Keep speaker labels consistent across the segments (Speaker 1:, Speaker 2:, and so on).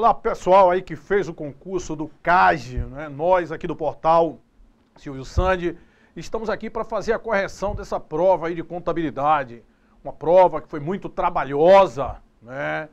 Speaker 1: Olá pessoal aí que fez o concurso do CAGE, né? Nós aqui do portal Silvio Sandi, estamos aqui para fazer a correção dessa prova aí de contabilidade. Uma prova que foi muito trabalhosa, né?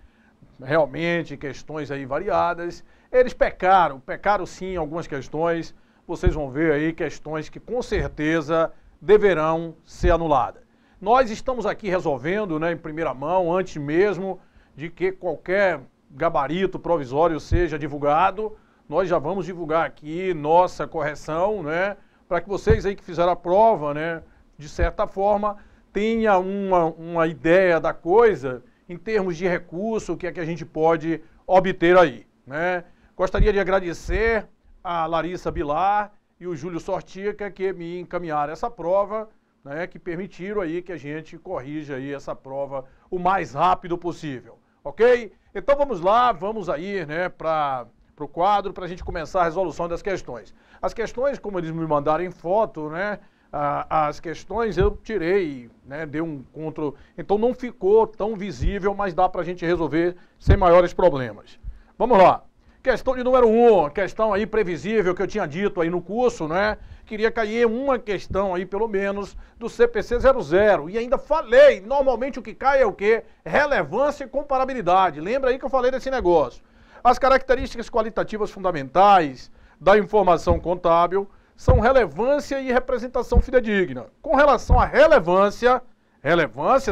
Speaker 1: Realmente questões aí variadas. Eles pecaram sim em algumas questões. Vocês vão ver aí questões que com certeza deverão ser anuladas. Nós estamos aqui resolvendo, né, em primeira mão, antes mesmo de que qualquer gabarito provisório seja divulgado, nós já vamos divulgar aqui nossa correção, né, para que vocês aí que fizeram a prova, né, de certa forma, tenha uma ideia da coisa em termos de recurso, o que é que a gente pode obter aí, né. Gostaria de agradecer a Larissa Bilar e o Júlio Sortica que me encaminharam essa prova, né, que permitiram aí que a gente corrija aí essa prova o mais rápido possível, ok? Então vamos lá, vamos aí, né, para o quadro para a gente começar a resolução das questões. As questões, como eles me mandaram em foto, né, as questões eu tirei, né, dei um controle, então não ficou tão visível, mas dá para a gente resolver sem maiores problemas. Vamos lá. Questão de número 1, questão aí previsível que eu tinha dito aí no curso, né? Queria cair uma questão aí, pelo menos, do CPC 00. E ainda falei, normalmente o que cai é o quê? Relevância e comparabilidade. Lembra aí que eu falei desse negócio. As características qualitativas fundamentais da informação contábil são relevância e representação fidedigna. Com relação à relevância,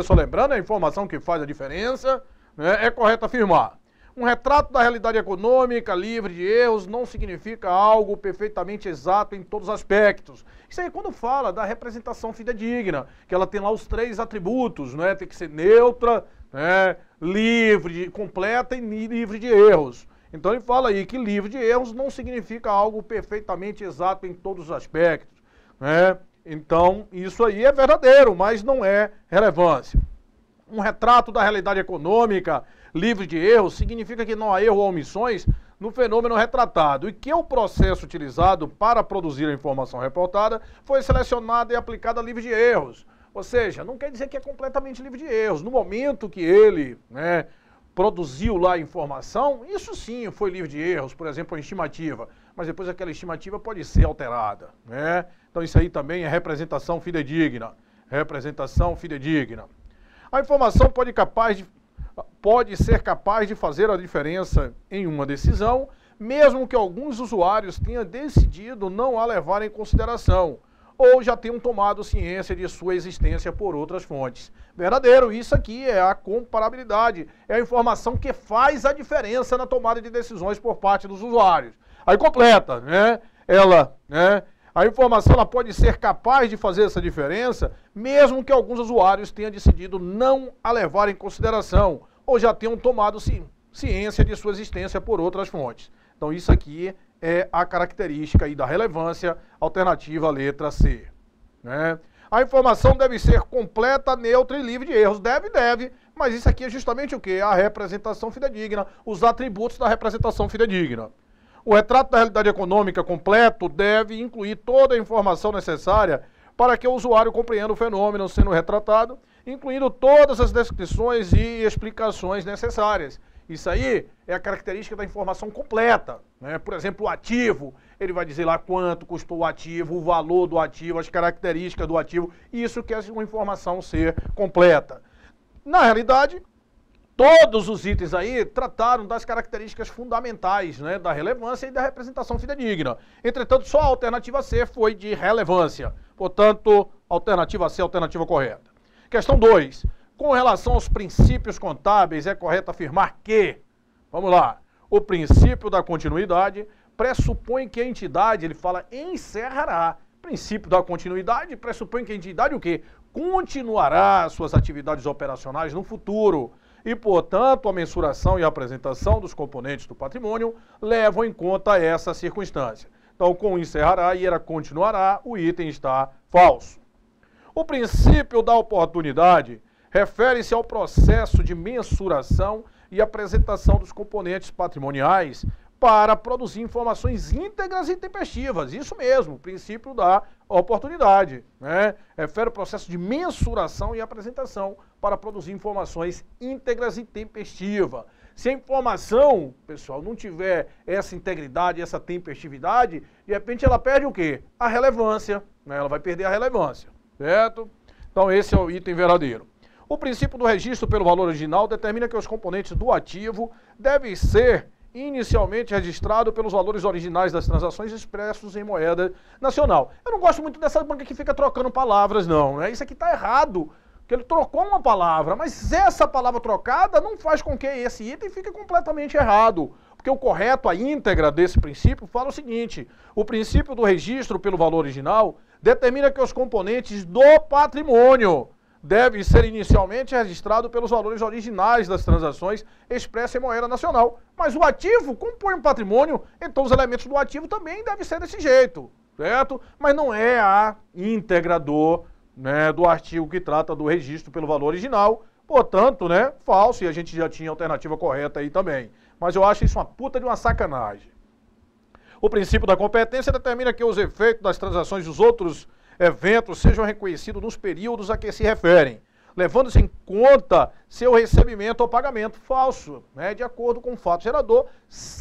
Speaker 1: só lembrando, é a informação que faz a diferença, né? É correto afirmar. Um retrato da realidade econômica, livre de erros, não significa algo perfeitamente exato em todos os aspectos. Isso aí quando fala da representação fidedigna, que ela tem lá os 3 atributos, né? Tem que ser neutra, né? Livre, completa e livre de erros. Então ele fala aí que livre de erros não significa algo perfeitamente exato em todos os aspectos, né? Então isso aí é verdadeiro, mas não é relevância. Um retrato da realidade econômica, livre de erros, significa que não há erro ou omissões no fenômeno retratado e que o processo utilizado para produzir a informação reportada foi selecionado e aplicado a livre de erros. Ou seja, não quer dizer que é completamente livre de erros. No momento que ele, né, produziu lá a informação, isso sim foi livre de erros, por exemplo, a estimativa. Mas depois aquela estimativa pode ser alterada, né? Então isso aí também é representação fidedigna. Representação fidedigna. A informação pode ser capaz de fazer a diferença em uma decisão, mesmo que alguns usuários tenham decidido não a levar em consideração, ou já tenham tomado ciência de sua existência por outras fontes. Verdadeiro, isso aqui é a comparabilidade, é a informação que faz a diferença na tomada de decisões por parte dos usuários. Aí completa, né? A informação ela pode ser capaz de fazer essa diferença, mesmo que alguns usuários tenham decidido não a levar em consideração, ou já tenham tomado ciência de sua existência por outras fontes. Então isso aqui é a característica aí da relevância, alternativa letra C, né? A informação deve ser completa, neutra e livre de erros. Deve, mas isso aqui é justamente o quê? A representação fidedigna, os atributos da representação fidedigna. O retrato da realidade econômica completo deve incluir toda a informação necessária para que o usuário compreenda o fenômeno sendo retratado, incluindo todas as descrições e explicações necessárias. Isso aí é a característica da informação completa, né? Por exemplo, o ativo, ele vai dizer lá quanto custou o ativo, o valor do ativo, as características do ativo, isso que é uma informação ser completa. Na realidade, todos os itens aí trataram das características fundamentais, né, da relevância e da representação fidedigna. Entretanto, só a alternativa C foi de relevância. Portanto, alternativa C, alternativa correta. Questão 2. Com relação aos princípios contábeis, é correto afirmar que, vamos lá, o princípio da continuidade pressupõe que a entidade, ele fala, encerrará. Princípio da continuidade pressupõe que a entidade o quê? Continuará suas atividades operacionais no futuro. E, portanto, a mensuração e a apresentação dos componentes do patrimônio levam em conta essa circunstância. Então, com encerrará e era continuará, o item está falso. O princípio da oportunidade refere-se ao processo de mensuração e apresentação dos componentes patrimoniais para produzir informações íntegras e tempestivas. Isso mesmo, o princípio da oportunidade, né? Refere ao processo de mensuração e apresentação para produzir informações íntegras e tempestivas. Se a informação, pessoal, não tiver essa integridade, essa tempestividade, de repente ela perde o quê? A relevância, né? Ela vai perder a relevância, certo? Então esse é o item verdadeiro. O princípio do registro pelo valor original determina que os componentes do ativo devem ser inicialmente registrados pelos valores originais das transações expressos em moeda nacional. Eu não gosto muito dessa banca que fica trocando palavras, não, né? Isso aqui está errado, porque ele trocou uma palavra, mas essa palavra trocada não faz com que esse item fique completamente errado. Porque o correto, a íntegra desse princípio, fala o seguinte: o princípio do registro pelo valor original determina que os componentes do patrimônio deve ser inicialmente registrado pelos valores originais das transações expressas em moeda nacional. Mas o ativo compõe um patrimônio, então os elementos do ativo também devem ser desse jeito, certo? Mas não é a íntegra do artigo que trata do registro pelo valor original, portanto, né, falso, e a gente já tinha alternativa correta aí também. Mas eu acho isso uma puta de uma sacanagem. O princípio da competência determina que os efeitos das transações dos outros eventos sejam reconhecidos nos períodos a que se referem, levando-se em conta seu recebimento ou pagamento. Falso, né, de acordo com o fato gerador,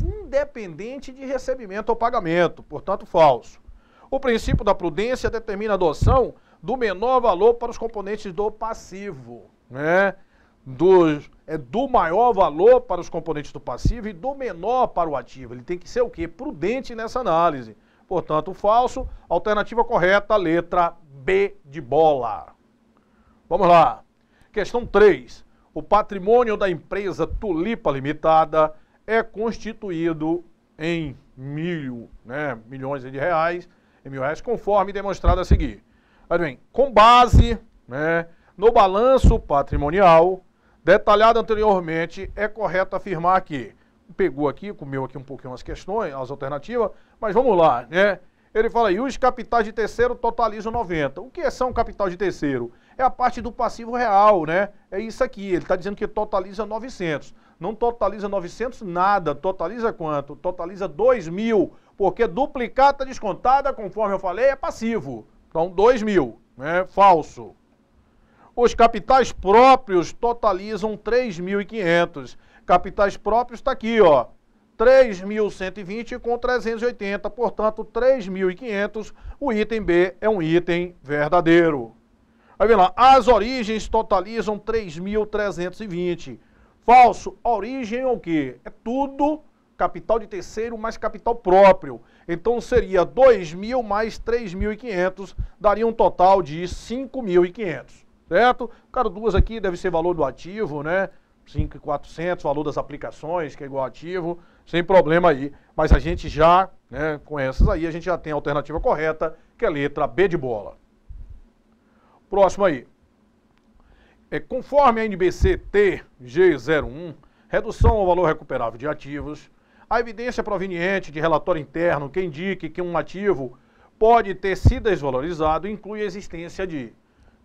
Speaker 1: independente de recebimento ou pagamento, portanto falso. O princípio da prudência determina a adoção do menor valor para os componentes do passivo, né? Do maior valor para os componentes do passivo e do menor para o ativo. Ele tem que ser o quê? Prudente nessa análise. Portanto, falso. Alternativa correta, letra B de bola. Vamos lá. Questão 3. O patrimônio da empresa Tulipa Limitada é constituído em milhões de reais, conforme demonstrado a seguir. Olha bem, com base, né, no balanço patrimonial detalhado anteriormente, é correto afirmar que, pegou aqui, comeu aqui um pouquinho as questões, as alternativas, mas vamos lá, né? Ele fala aí, os capitais de terceiro totalizam 90. O que são capital de terceiro? É a parte do passivo real, né? É isso aqui, ele está dizendo que totaliza 900. Não totaliza 900 nada, totaliza quanto? Totaliza 2.000, porque duplicata descontada, conforme eu falei, é passivo. Então, 2.000, né? Falso. Os capitais próprios totalizam 3.500. Capitais próprios está aqui, ó. 3.120 com 380, portanto, 3.500. O item B é um item verdadeiro. Aí vem lá, as origens totalizam 3.320. Falso, origem é o quê? É tudo capital de terceiro mais capital próprio. Então seria 2.000 mais 3.500, daria um total de 5.500, certo? Cara, duas aqui deve ser valor do ativo, né? 5.400, valor das aplicações, que é igual ativo, sem problema aí. Mas a gente já, né, com essas aí, a gente já tem a alternativa correta, que é a letra B de bola. Próximo aí. Conforme a NBC-T G01, redução ao valor recuperável de ativos, a evidência proveniente de relatório interno que indique que um ativo pode ter sido desvalorizado inclui a existência de,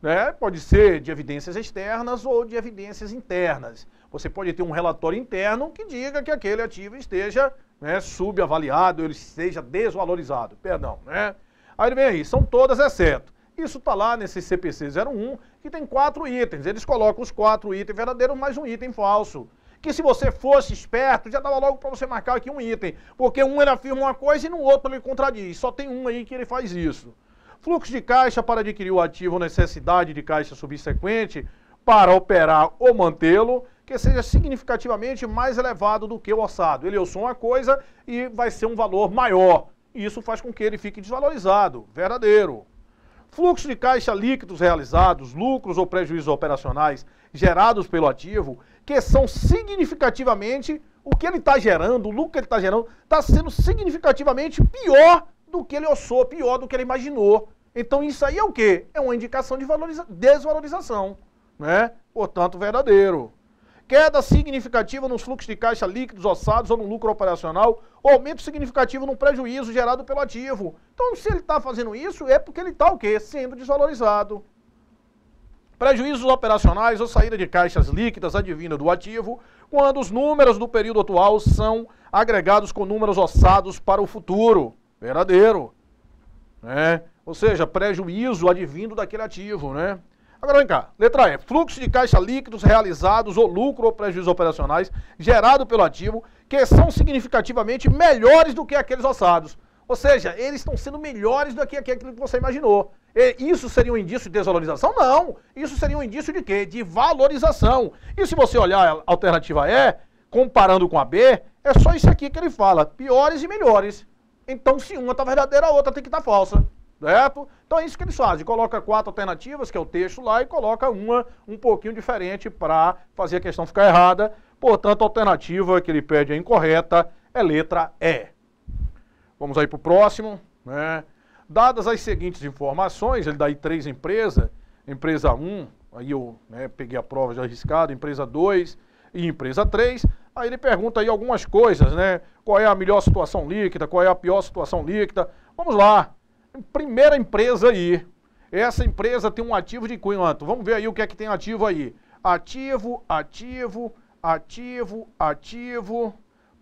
Speaker 1: né, pode ser de evidências externas ou de evidências internas. Você pode ter um relatório interno que diga que aquele ativo esteja, né, subavaliado, ele esteja desvalorizado, perdão, né? Aí vem aí, são todas exceto. Isso está lá nesse CPC 01, que tem 4 itens. Eles colocam os 4 itens verdadeiros mais um item falso. Que se você fosse esperto, já dava logo para você marcar aqui um item. Porque um ele afirma uma coisa e no outro ele contradiz. Só tem um aí que ele faz isso. Fluxo de caixa para adquirir o ativo, necessidade de caixa subsequente para operar ou mantê-lo, que seja significativamente mais elevado do que o orçado. Ele orçou uma coisa e vai ser um valor maior. E isso faz com que ele fique desvalorizado. Verdadeiro. Fluxo de caixa líquidos realizados, lucros ou prejuízos operacionais gerados pelo ativo, que são significativamente, o que ele está gerando, o lucro que ele está gerando, está sendo significativamente pior do que ele orçou, pior do que ele imaginou. Então isso aí é o quê? É uma indicação de desvalorização, né? Portanto, verdadeiro. Queda significativa nos fluxos de caixa líquidos orçados ou no lucro operacional, ou aumento significativo no prejuízo gerado pelo ativo. Então, se ele está fazendo isso, é porque ele está o quê? Sendo desvalorizado. Prejuízos operacionais ou saída de caixas líquidas advinda do ativo, quando os números do período atual são agregados com números orçados para o futuro. Verdadeiro. Né? Ou seja, prejuízo advindo daquele ativo, né? Agora vem cá, letra E, fluxo de caixa líquidos realizados ou lucro ou prejuízos operacionais gerado pelo ativo que são significativamente melhores do que aqueles orçados. Ou seja, eles estão sendo melhores do que aquilo que você imaginou. E isso seria um indício de desvalorização? Não. Isso seria um indício de quê? De valorização. E se você olhar a alternativa E, comparando com a B, é só isso aqui que ele fala, piores e melhores. Então, se uma está verdadeira, a outra tem que estar falsa. Certo? Então é isso que eles fazem, coloca 4 alternativas, que é o texto lá, e coloca uma um pouquinho diferente para fazer a questão ficar errada. Portanto, a alternativa que ele pede é incorreta, é letra E. Vamos aí para o próximo, né? Dadas as seguintes informações, ele dá aí 3 empresas, empresa 1, aí eu peguei a prova já arriscada, empresa 2 e empresa 3, aí ele pergunta aí algumas coisas, né? Qual é a melhor situação líquida, qual é a pior situação líquida, vamos lá. Primeira empresa aí, essa empresa tem um ativo de quanto? Vamos ver aí o que é que tem ativo aí. Ativo, ativo, ativo, ativo,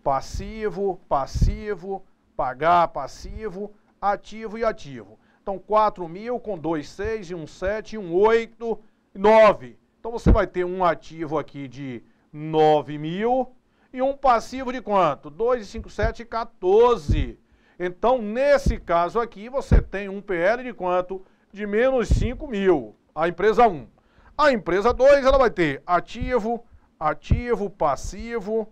Speaker 1: passivo, passivo, pagar, passivo, ativo e ativo. Então 4 mil com 2, 6 e 1, 7, 1, 8, 9. Então você vai ter um ativo aqui de 9 mil e um passivo de quanto? 2, 5, 7, 14. Então, nesse caso aqui, você tem um PL de quanto? De menos 5 mil, a empresa 1. A empresa 2, ela vai ter ativo, ativo, passivo,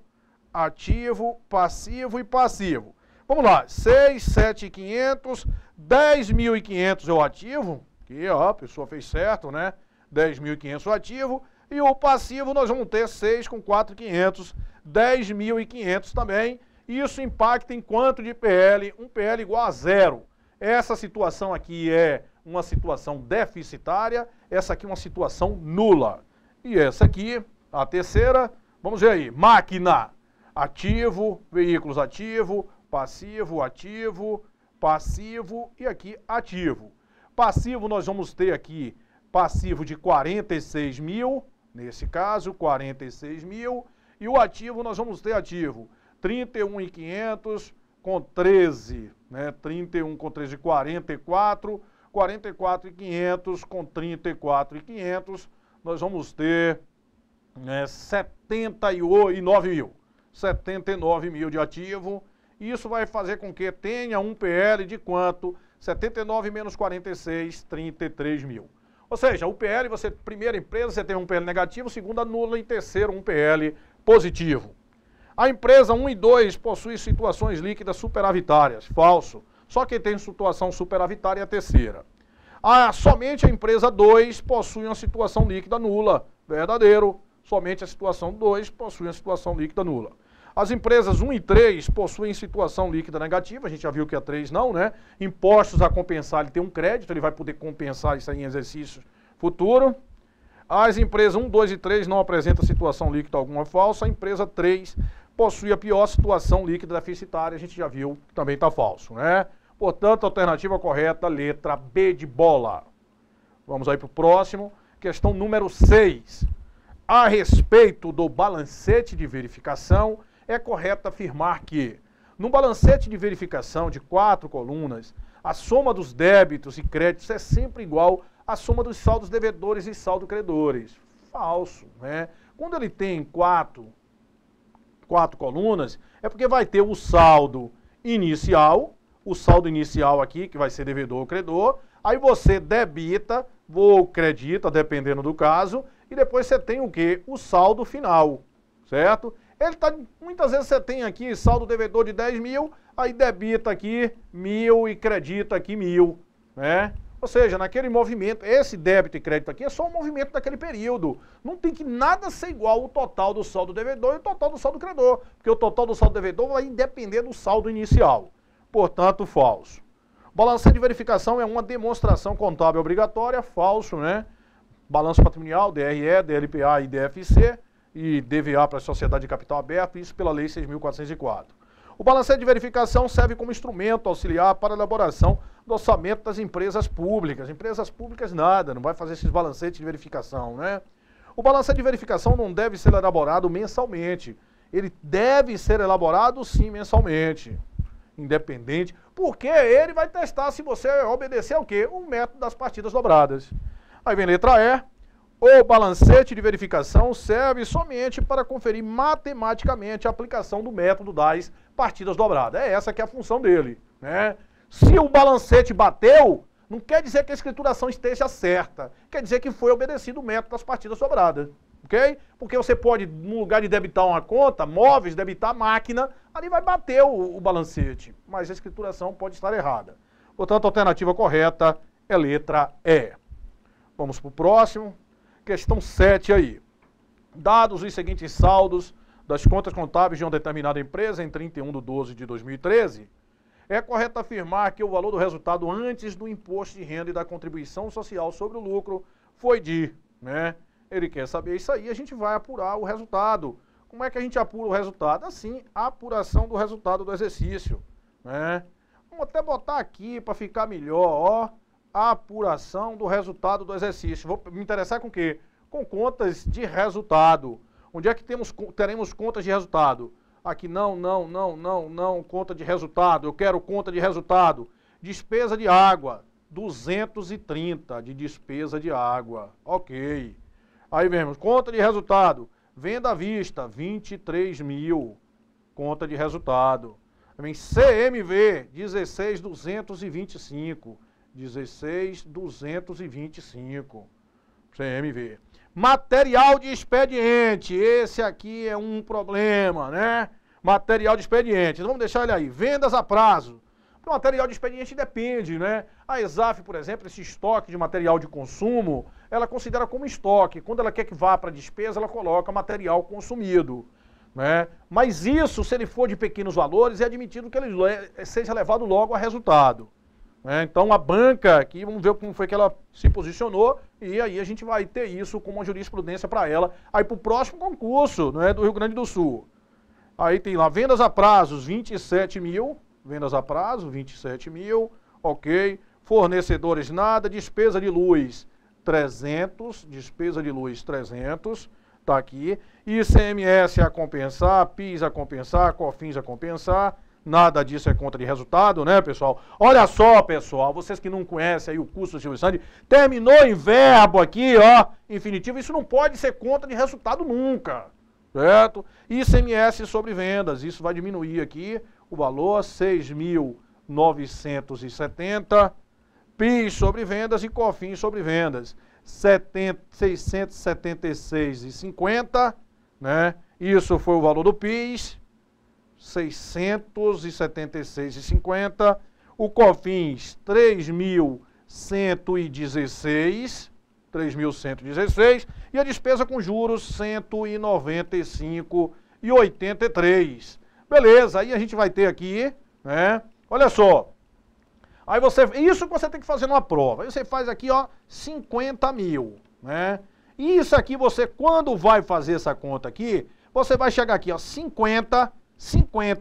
Speaker 1: ativo, passivo e passivo. Vamos lá, 6, 7.500, 10.500 é o ativo, que ó, a pessoa fez certo, né? 10.500 é o ativo, e o passivo nós vamos ter 6 com 4.500, 10.500 também. Isso impacta em quanto de PL? Um PL igual a 0. Essa situação aqui é uma situação deficitária, essa aqui é uma situação nula. E essa aqui, a terceira, vamos ver aí, máquina, ativo, veículos ativo, passivo, ativo, passivo e aqui ativo. Passivo nós vamos ter aqui passivo de 46 mil, nesse caso 46 mil, e o ativo nós vamos ter ativo 31.500 com 13, né? 31 com 13, 44, 44.500 com 34.500, nós vamos ter 79 mil, 79 mil de ativo. Isso vai fazer com que tenha um PL de quanto? 79 menos 46, 33 mil. Ou seja, o PL, você, primeira empresa, você tem um PL negativo, segunda nula e terceiro um PL positivo. A empresa 1 e 2 possui situações líquidas superavitárias. Falso. Só quem tem situação superavitária é a terceira. Somente a empresa 2 possui uma situação líquida nula. Verdadeiro. Somente a situação 2 possui uma situação líquida nula. As empresas 1 e 3 possuem situação líquida negativa. A gente já viu que a 3 não, né? Impostos a compensar, ele tem um crédito, ele vai poder compensar isso aí em exercício futuro. As empresas 1, 2 e 3 não apresentam situação líquida alguma falsa. A empresa 3 possui a pior situação líquida deficitária, a gente já viu que também está falso, né? Portanto, a alternativa correta, letra B de bola. Vamos aí para o próximo, questão número 6. A respeito do balancete de verificação, é correto afirmar que, no balancete de verificação de 4 colunas, a soma dos débitos e créditos é sempre igual à soma dos saldos devedores e saldo credores. Falso, né? Quando ele tem 4 colunas, é porque vai ter o saldo inicial aqui, que vai ser devedor ou credor, aí você debita ou credita, dependendo do caso, e depois você tem o quê? O saldo final, certo? Muitas vezes você tem aqui saldo devedor de 10 mil, aí debita aqui 1.000 e credita aqui 1.000, né? Ou seja, naquele movimento, esse débito e crédito aqui é só um movimento daquele período. Não tem que nada ser igual ao total do saldo devedor e o total do saldo credor, porque o total do saldo devedor vai depender do saldo inicial. Portanto, falso. Balancete de verificação é uma demonstração contábil obrigatória, falso, né? Balanço patrimonial, DRE, DLPA e DFC e DVA para a sociedade de capital aberto, isso pela Lei 6.404. O balancete de verificação serve como instrumento auxiliar para a elaboração do orçamento das empresas públicas. Empresas públicas nada, não vai fazer esses balancetes de verificação, né? O balancete de verificação não deve ser elaborado mensalmente. Ele deve ser elaborado, sim, mensalmente. Independente, porque ele vai testar se você obedecer ao quê? O método das partidas dobradas. Aí vem letra E. O balancete de verificação serve somente para conferir matematicamente a aplicação do método das partidas dobradas. É essa que é a função dele, né? Se o balancete bateu, não quer dizer que a escrituração esteja certa, quer dizer que foi obedecido o método das partidas dobradas, ok? Porque você pode, no lugar de debitar uma conta, móveis, debitar a máquina, ali vai bater o balancete, mas a escrituração pode estar errada. Portanto, a alternativa correta é letra E. Vamos para o próximo. Questão 7 aí. Dados os seguintes saldos das contas contábeis de uma determinada empresa em 31/12/2013, é correto afirmar que o valor do resultado antes do imposto de renda e da contribuição social sobre o lucro foi de, né? Ele quer saber isso aí, a gente vai apurar o resultado. Como é que a gente apura o resultado? Assim, a apuração do resultado do exercício, né? Vamos até botar aqui para ficar melhor, ó. A apuração do resultado do exercício. Vou me interessar com o quê? Com contas de resultado. Onde é que teremos contas de resultado? Aqui não, conta de resultado. Eu quero conta de resultado. Despesa de água, 230 de despesa de água. Ok. Aí vemos, conta de resultado. Venda à vista, 23 mil. Conta de resultado. Também CMV, 16.225. 16.225, CMV. Material de expediente, esse aqui é um problema, né? Material de expediente, vamos deixar ele aí. Vendas a prazo. O material de expediente depende, né? A ESAF, por exemplo, esse estoque de material de consumo, ela considera como estoque. Quando ela quer que vá para despesa, ela coloca material consumido, né? Mas isso, se ele for de pequenos valores, é admitido que ele seja levado logo a resultado. Então a banca aqui, vamos ver como foi que ela se posicionou e aí a gente vai ter isso como uma jurisprudência para ela, aí para o próximo concurso, né, do Rio Grande do Sul. Aí tem lá vendas a prazos, 27 mil, vendas a prazo, 27 mil, ok. Fornecedores nada, despesa de luz, 300, despesa de luz, 300, tá aqui. ICMS a compensar, PIS a compensar, COFINS a compensar. Nada disso é conta de resultado, né, pessoal? Olha só, pessoal, vocês que não conhecem aí o curso do Silvio Santos, terminou em verbo aqui, ó, infinitivo, isso não pode ser conta de resultado nunca, certo? ICMS sobre vendas, isso vai diminuir aqui o valor, 6.970, PIS sobre vendas e COFINS sobre vendas, 676,50, né? Isso foi o valor do PIS, 676,50, o COFINS 3.116 e a despesa com juros 195,83. Beleza, aí a gente vai ter aqui, né? Olha só. Aí isso que você tem que fazer numa prova. Aí você faz aqui, ó, 50 mil, né? E isso aqui você, quando vai fazer essa conta aqui, você vai chegar aqui, ó, 50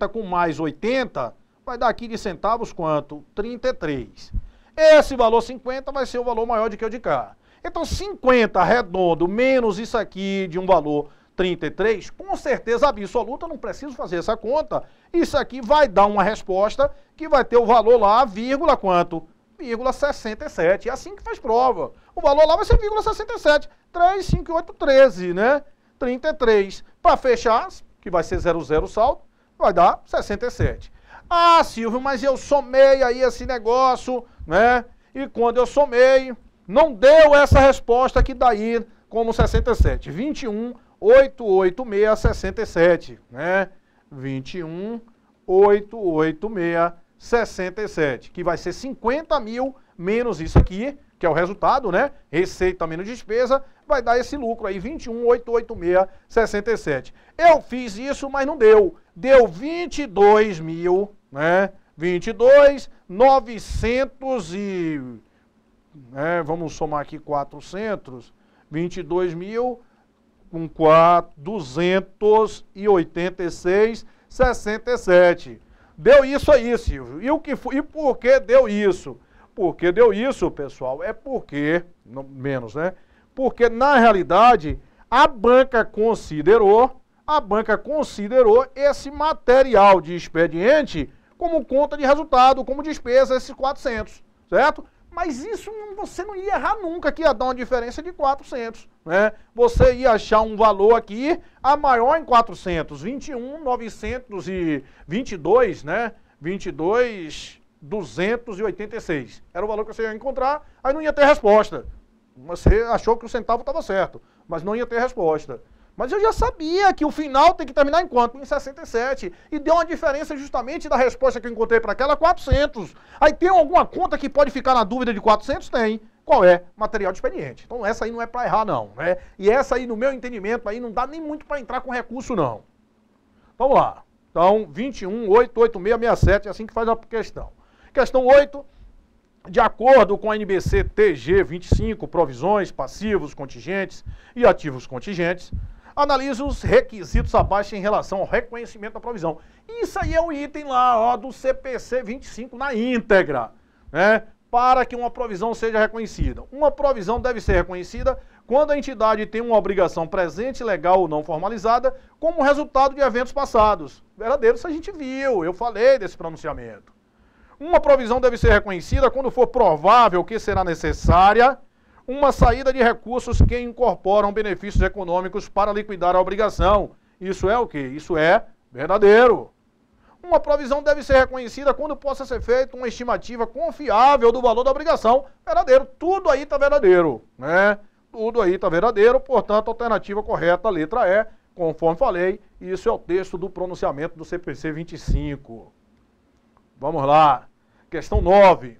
Speaker 1: com mais 80, vai dar aqui de centavos quanto? 33. Esse valor 50 vai ser o valor maior do que o de cá. Então 50 redondo menos isso aqui de um valor 33, com certeza absoluta, não preciso fazer essa conta. Isso aqui vai dar uma resposta que vai ter o valor lá, vírgula quanto? 0,67. É assim que faz prova. O valor lá vai ser 0,67. 3, 5 e 8, 13, né? 33. Para fechar, que vai ser 00 saldo, vai dar 67. Ah, Silvio, mas eu somei aí esse negócio, né? E quando eu somei, não deu essa resposta que daí como 67. 21,886,67, né? 21,886,67, que vai ser 50 mil menos isso aqui, que é o resultado, né? Receita menos despesa, vai dar esse lucro aí, 21,886,67. Eu fiz isso, mas não deu. Deu 22 mil, né? 22,900 e... vamos somar aqui 400. 22 mil com 286,67. Deu isso aí, Silvio. E por que deu isso? Porque deu isso, pessoal, é porque, menos, né? Porque, na realidade, a banca considerou esse material de expediente como conta de resultado, como despesa, esses 400, certo? Mas isso você não ia errar nunca, que ia dar uma diferença de 400, né? Você ia achar um valor aqui, a maior em 400, 21.922, né? 22.286. Era o valor que você ia encontrar, aí não ia ter resposta. Você achou que o centavo estava certo, mas não ia ter resposta. Mas eu já sabia que o final tem que terminar em quanto? Em 67. E deu uma diferença justamente da resposta que eu encontrei para aquela, 400. Aí tem alguma conta que pode ficar na dúvida de 400? Tem. Qual é? Material de expediente. Então essa aí não é para errar não, né? E essa aí, no meu entendimento, aí não dá nem muito para entrar com recurso não. Vamos lá. Então, 21.88667 é assim que faz a questão. Questão 8. De acordo com a NBC TG 25, provisões, passivos contingentes e ativos contingentes, analisa os requisitos abaixo em relação ao reconhecimento da provisão. Isso aí é o item lá, ó, do CPC 25 na íntegra, né? Para que uma provisão seja reconhecida. Uma provisão deve ser reconhecida quando a entidade tem uma obrigação presente, legal ou não formalizada, como resultado de eventos passados. Verdadeiro, isso a gente viu, eu falei desse pronunciamento. Uma provisão deve ser reconhecida quando for provável que será necessária uma saída de recursos que incorporam benefícios econômicos para liquidar a obrigação. Isso é o quê? Isso é verdadeiro. Uma provisão deve ser reconhecida quando possa ser feita uma estimativa confiável do valor da obrigação. Verdadeiro. Tudo aí está verdadeiro, né? Tudo aí está verdadeiro, portanto, a alternativa correta, a letra E, conforme falei, isso é o texto do pronunciamento do CPC 25. Vamos lá. Questão 9.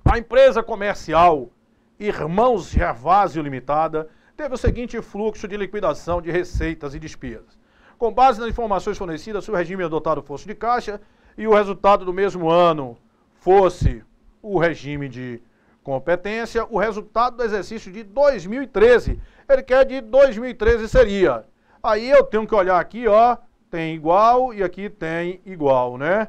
Speaker 1: A empresa comercial Irmãos Gervásio Limitada teve o seguinte fluxo de liquidação de receitas e despesas. Com base nas informações fornecidas, se o regime adotado fosse de caixa e o resultado do mesmo ano fosse o regime de competência, o resultado do exercício de 2013, ele quer de 2013 seria. Aí eu tenho que olhar aqui, ó, tem igual e aqui tem igual, né?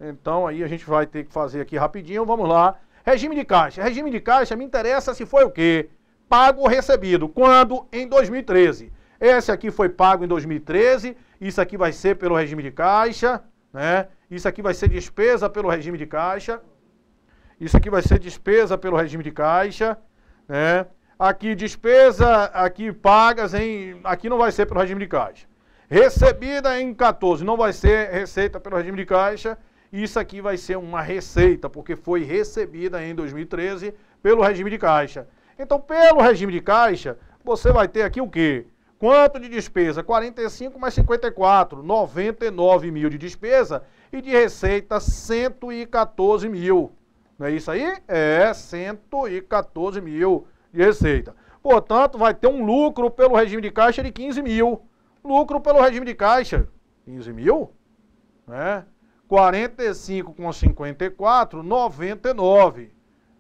Speaker 1: Então aí a gente vai ter que fazer aqui rapidinho, vamos lá. Regime de caixa. Regime de caixa me interessa se foi o quê? Pago ou recebido. Quando? Em 2013. Esse aqui foi pago em 2013, isso aqui vai ser pelo regime de caixa, né? Isso aqui vai ser despesa pelo regime de caixa. Isso aqui vai ser despesa pelo regime de caixa, né? Aqui despesa, aqui pagas em... Aqui não vai ser pelo regime de caixa. Recebida em 14, não vai ser receita pelo regime de caixa. Isso aqui vai ser uma receita, porque foi recebida em 2013 pelo regime de caixa. Então, pelo regime de caixa, você vai ter aqui o quê? Quanto de despesa? 45 mais 54, 99 mil de despesa e de receita 114 mil. Não é isso aí? É 114 mil de receita. Portanto, vai ter um lucro pelo regime de caixa de 15 mil. Lucro pelo regime de caixa, 15 mil, né? 45 com 54, 99.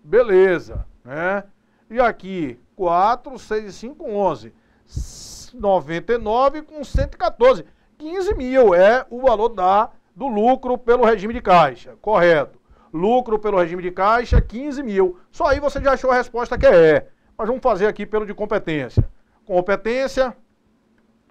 Speaker 1: Beleza, né? E aqui, 4, 6 e 5, 11. 99 com 114. 15 mil é o valor do lucro pelo regime de caixa. Correto. Lucro pelo regime de caixa, 15 mil. Só aí você já achou a resposta que é. Mas vamos fazer aqui pelo de competência. Competência,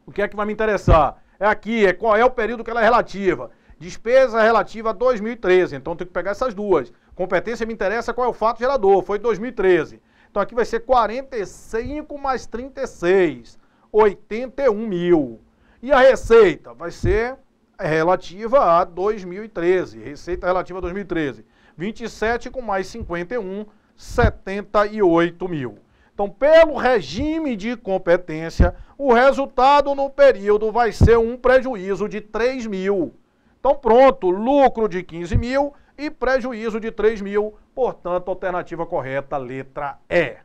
Speaker 1: o que é que vai me interessar? É aqui, qual é o período que ela é relativa. Despesa relativa a 2013, então tem que pegar essas duas. Competência me interessa qual é o fato gerador, foi 2013. Então aqui vai ser 45 mais 36, 81 mil. E a receita vai ser relativa a 2013, receita relativa a 2013. 27 com mais 51, 78 mil. Então, pelo regime de competência, o resultado no período vai ser um prejuízo de 3 mil. Então, pronto, lucro de 15 mil e prejuízo de 3 mil. Portanto, alternativa correta, letra E.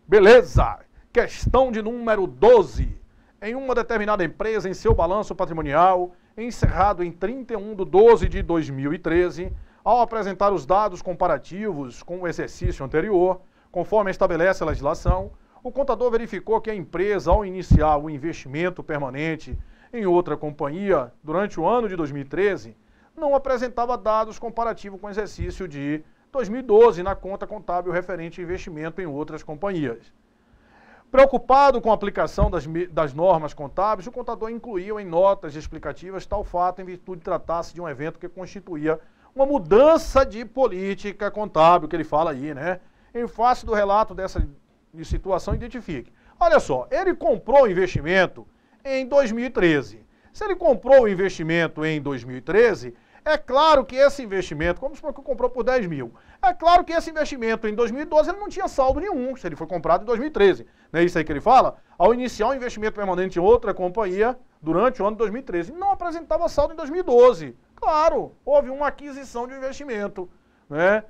Speaker 1: Beleza. Questão de número 12. Em uma determinada empresa, em seu balanço patrimonial, encerrado em 31/12/2013, ao apresentar os dados comparativos com o exercício anterior, conforme estabelece a legislação, o contador verificou que a empresa, ao iniciar o investimento permanente em outra companhia durante o ano de 2013, não apresentava dados comparativos com o exercício de 2012 na conta contábil referente a investimento em outras companhias. Preocupado com a aplicação das normas contábeis, o contador incluiu em notas explicativas tal fato em virtude de tratar-se de um evento que constituía uma mudança de política contábil que ele fala aí, né? Em face do relato dessa situação, identifique. Olha só, ele comprou o investimento em 2013. Se ele comprou o investimento em 2013, é claro que esse investimento, como se for que comprou por 10 mil, é claro que esse investimento em 2012 ele não tinha saldo nenhum, se ele foi comprado em 2013. Não é isso aí que ele fala? Ao iniciar um investimento permanente em outra companhia, durante o ano de 2013, não apresentava saldo em 2012. Claro, houve uma aquisição de investimento, né?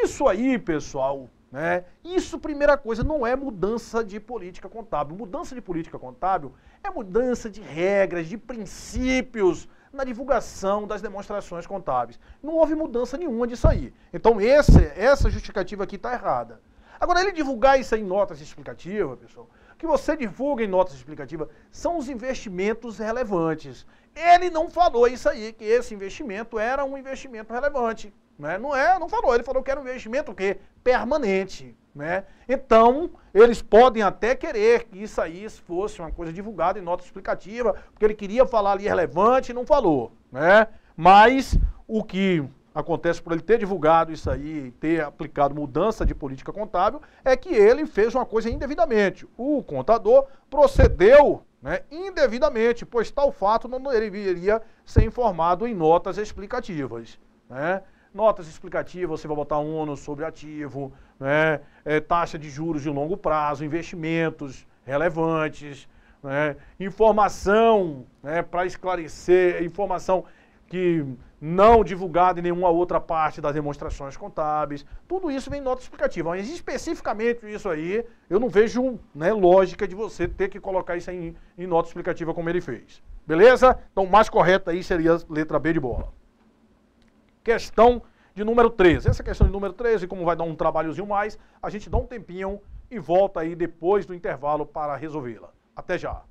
Speaker 1: Isso aí, pessoal, né? Isso, primeira coisa, não é mudança de política contábil. Mudança de política contábil é mudança de regras, de princípios na divulgação das demonstrações contábeis. Não houve mudança nenhuma disso aí. Então, essa justificativa aqui está errada. Agora, ele divulgar isso aí em notas explicativas, pessoal, o que você divulga em notas explicativas são os investimentos relevantes. Ele não falou isso aí, que esse investimento era um investimento relevante. Né? Não falou. Ele falou que era um investimento o quê? Permanente. Né? Então, eles podem até querer que isso aí fosse uma coisa divulgada em nota explicativa, porque ele queria falar ali relevante e não falou. Né? Mas o que acontece por ele ter divulgado isso aí, ter aplicado mudança de política contábil, é que ele fez uma coisa indevidamente. O contador procedeu, né, indevidamente, pois tal fato não deveria ser informado em notas explicativas. Né? Notas explicativas, você vai botar ônus sobre ativo, né, taxa de juros de longo prazo, investimentos relevantes, né, informação, né, para esclarecer, informação que não divulgada em nenhuma outra parte das demonstrações contábeis. Tudo isso vem em nota explicativa. Mas especificamente isso aí, eu não vejo, né, lógica de você ter que colocar isso aí em nota explicativa como ele fez. Beleza? Então, o mais correto aí seria a letra B de bola. Questão de número 13. Essa questão de número 13, como vai dar um trabalhozinho mais, a gente dá um tempinho e volta aí depois do intervalo para resolvê-la. Até já!